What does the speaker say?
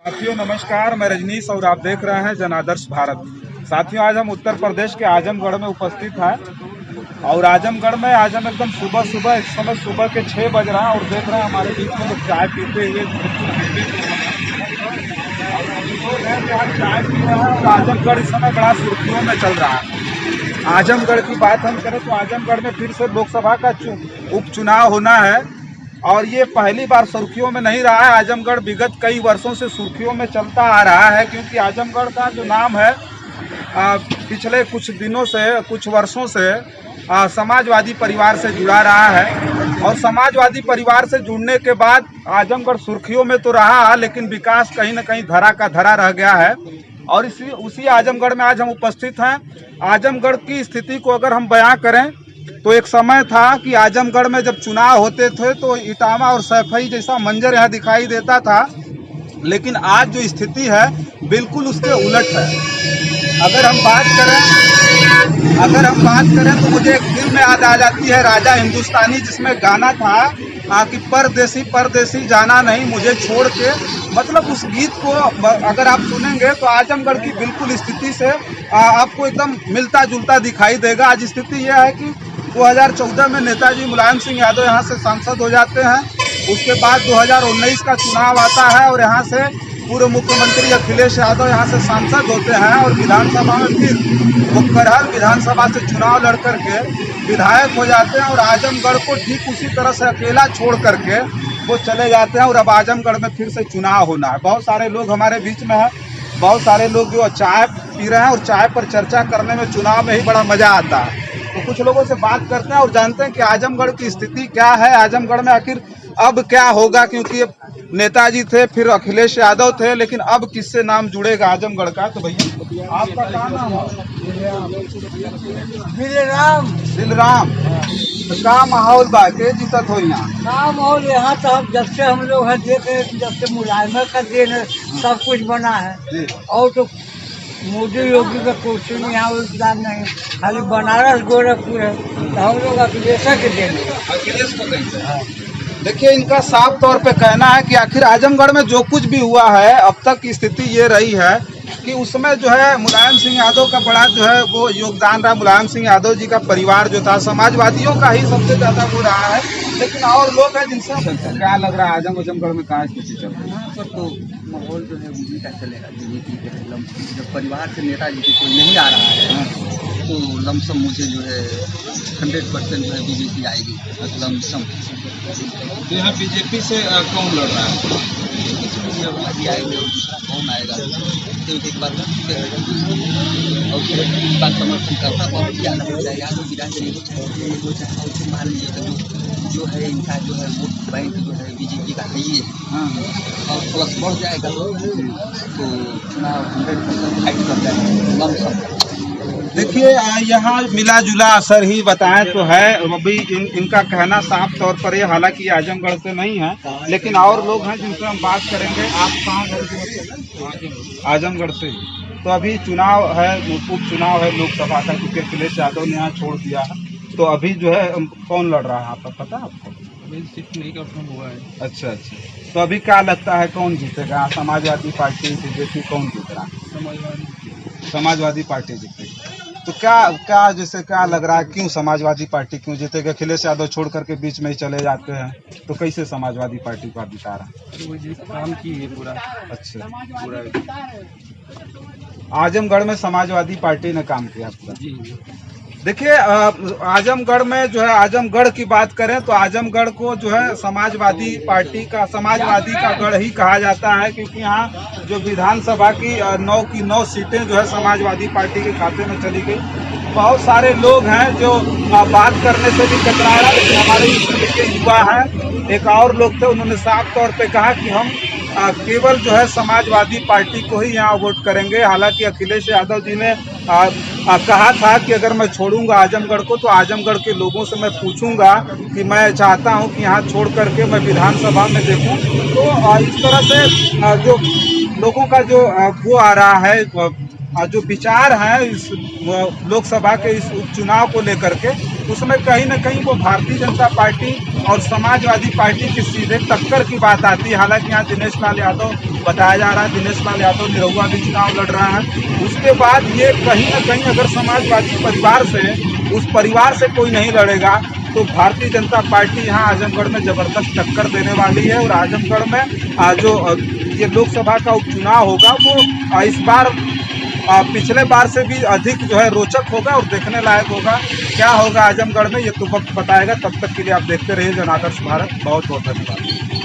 साथियों नमस्कार, मैं रजनीश और आप देख रहे हैं जन आदर्श भारत। साथियों, आज हम उत्तर प्रदेश के आजमगढ़ में उपस्थित हैं और आजमगढ़ में आज हम एकदम सुबह इस समय सुबह के 6 बज रहे हैं और देख रहे हैं हमारे बीच में लोग चाय पीते हुए चाय पी रहे हैं और आजमगढ़ इस समय बड़ा सुर्खियों में चल रहा है। आजमगढ़ की बात हम करें तो आजमगढ़ में फिर से लोकसभा का उपचुनाव होना है और ये पहली बार सुर्खियों में नहीं रहा है। आजमगढ़ विगत कई वर्षों से सुर्खियों में चलता आ रहा है क्योंकि आजमगढ़ का जो नाम है पिछले कुछ वर्षों से समाजवादी परिवार से जुड़ा रहा है और समाजवादी परिवार से जुड़ने के बाद आजमगढ़ सुर्खियों में तो रहा लेकिन विकास कहीं न कहीं धरा का धरा रह गया है। और उसी आजमगढ़ में आज हम उपस्थित हैं। आजमगढ़ की स्थिति को अगर हम बयां करें तो एक समय था कि आजमगढ़ में जब चुनाव होते थे तो इटावा और सैफई जैसा मंजर यहाँ दिखाई देता था, लेकिन आज जो स्थिति है बिल्कुल उसके उलट है। अगर हम बात करें तो मुझे एक फिल्म याद आ जाती है राजा हिंदुस्तानी, जिसमें गाना था कि परदेसी परदेसी जाना नहीं मुझे छोड़ के। मतलब उस गीत को अगर आप सुनेंगे तो आजमगढ़ की बिल्कुल स्थिति से आपको एकदम मिलता जुलता दिखाई देगा। आज स्थिति यह है कि 2014 में नेताजी मुलायम सिंह यादव यहाँ से सांसद हो जाते हैं। उसके बाद 2019 का चुनाव आता है और यहाँ से पूर्व मुख्यमंत्री अखिलेश यादव यहाँ से सांसद होते हैं और विधानसभा में फिर वो करहल विधानसभा से चुनाव लड़ करके विधायक हो जाते हैं और आजमगढ़ को ठीक उसी तरह से अकेला छोड़ करके वो चले जाते हैं और अब आजमगढ़ में फिर से चुनाव होना है। बहुत सारे लोग हमारे बीच में हैं, बहुत सारे लोग जो चाय पी रहे हैं और चाय पर चर्चा करने में चुनाव में ही बड़ा मजा आता है। तो कुछ लोगों से बात करते हैं और जानते हैं कि आजमगढ़ की स्थिति क्या है, आजमगढ़ में आखिर अब क्या होगा, क्योंकि नेताजी थे फिर अखिलेश यादव थे, लेकिन अब किससे नाम जुड़ेगा आजमगढ़ का। तो भैया आपका क्या नाम है? दिलराम। तो का माहौल बा के जीतत हो यहाँ? का माहौल यहाँ तो जब से हम लोग है देख रहे हैं, जब से मुलायम का देन है सब कुछ बना है। और तो मोदी योगी का कुछ नहीं यहाँ योगदान नहीं, खाली बनारस गोरखपुर है तो हम लोग अखिलेश के देन अखिलेश को देंगे। देखिए, इनका साफ तौर पे कहना है कि आखिर आजमगढ़ में जो कुछ भी हुआ है अब तक की स्थिति ये रही है कि उसमें जो है मुलायम सिंह यादव का बड़ा जो है वो योगदान रहा। मुलायम सिंह यादव जी का परिवार जो था समाजवादियों का ही सबसे ज्यादा वो रहा है, लेकिन और लोग हैं जिनसे क्या लग रहा है आजमगढ़ में कहाँ स्थिति चल रही है? यहाँ पर तो माहौल जो है उसी का चलेगा। जब परिवार से नेताजी की कोई नहीं आ रहा है तो लमसम मुझे जो है 100% जो है बीजेपी आएगी लमसम। तो यहाँ बीजेपी से कौन लड़ रहा है? आएंगे और दूसरा कौन आएगा तो एक बात और बात समर्थन करता बहुत ज़्यादा हो जाएगा। तो विधानसभा मान लीजिए जो है इनका जो है वोट बैंक जो है बीजेपी का है ही और प्लस बढ़ जाएगा तो चुनाव 100% फाइट कर जाएगा लमसम। देखिए, यहाँ मिला जुला असर ही बताएं तो है। अभी इनका कहना साफ तौर पर ये, हालांकि आजमगढ़ से नहीं है लेकिन और लोग हैं जिनसे हम बात करेंगे। आप कहाँ घर के? आजमगढ़ से। तो अभी चुनाव है, उपचुनाव है लोकसभा का, क्योंकि अखिलेश यादव ने यहाँ छोड़ दिया है। तो अभी जो है कौन लड़ रहा है यहाँ पर पता है आपको? सीट नहीं कंफर्म हुआ है। अच्छा। तो अभी क्या लगता है कौन जीतेगा? समाजवादी पार्टी, बीजेपी, कौन जीतेगा? समाजवादी पार्टी जीतेगी। तो क्या जैसे क्या लग रहा है, क्यों समाजवादी पार्टी क्यों जीतेगी? अखिलेश यादव छोड़ करके बीच में ही चले जाते हैं तो कैसे समाजवादी पार्टी को जिता रहा है? काम की है पूरा। अच्छा, पूरा आजमगढ़ में समाजवादी पार्टी ने काम किया पूरा। जी। देखिए, आजमगढ़ में जो है, आजमगढ़ की बात करें तो आजमगढ़ को जो है समाजवादी का गढ़ ही कहा जाता है, क्योंकि यहाँ जो विधानसभा की 9 सीटें जो है समाजवादी पार्टी के खाते में चली गई। बहुत सारे लोग हैं जो बात करने से भी कतरा रहा, लेकिन हमारे स्कूल के युवा हैं, एक और लोग थे, उन्होंने साफ तौर पे कहा कि हम केवल जो है समाजवादी पार्टी को ही यहाँ वोट करेंगे। हालांकि अखिलेश यादव जी ने कहा था कि अगर मैं छोड़ूंगा आजमगढ़ को तो आजमगढ़ के लोगों से मैं पूछूंगा कि मैं चाहता हूं कि यहाँ छोड़ करके मैं विधानसभा में देखूं। तो इस तरह से जो लोगों का जो वो आ रहा है, जो विचार है इस लोकसभा के इस उपचुनाव को लेकर के, उसमें कहीं ना कहीं वो भारतीय जनता पार्टी और समाजवादी पार्टी की सीधे टक्कर की बात आती है। हालांकि यहाँ दिनेश लाल यादव बताया जा रहा है, दिनेश लाल यादव निरहुआ भी चुनाव लड़ रहा है। उसके बाद ये कहीं ना कहीं अगर समाजवादी परिवार से, उस परिवार से कोई नहीं लड़ेगा तो भारतीय जनता पार्टी यहाँ आजमगढ़ में जबरदस्त टक्कर देने वाली है। और आजमगढ़ में जो ये लोकसभा का उपचुनाव होगा वो इस बार पिछले बार से भी अधिक जो है रोचक होगा और देखने लायक होगा। क्या होगा आजमगढ़ में ये तो वक्त बताएगा। तब तक के लिए आप देखते रहिए जनादर्श भारत। बहुत बहुत धन्यवाद।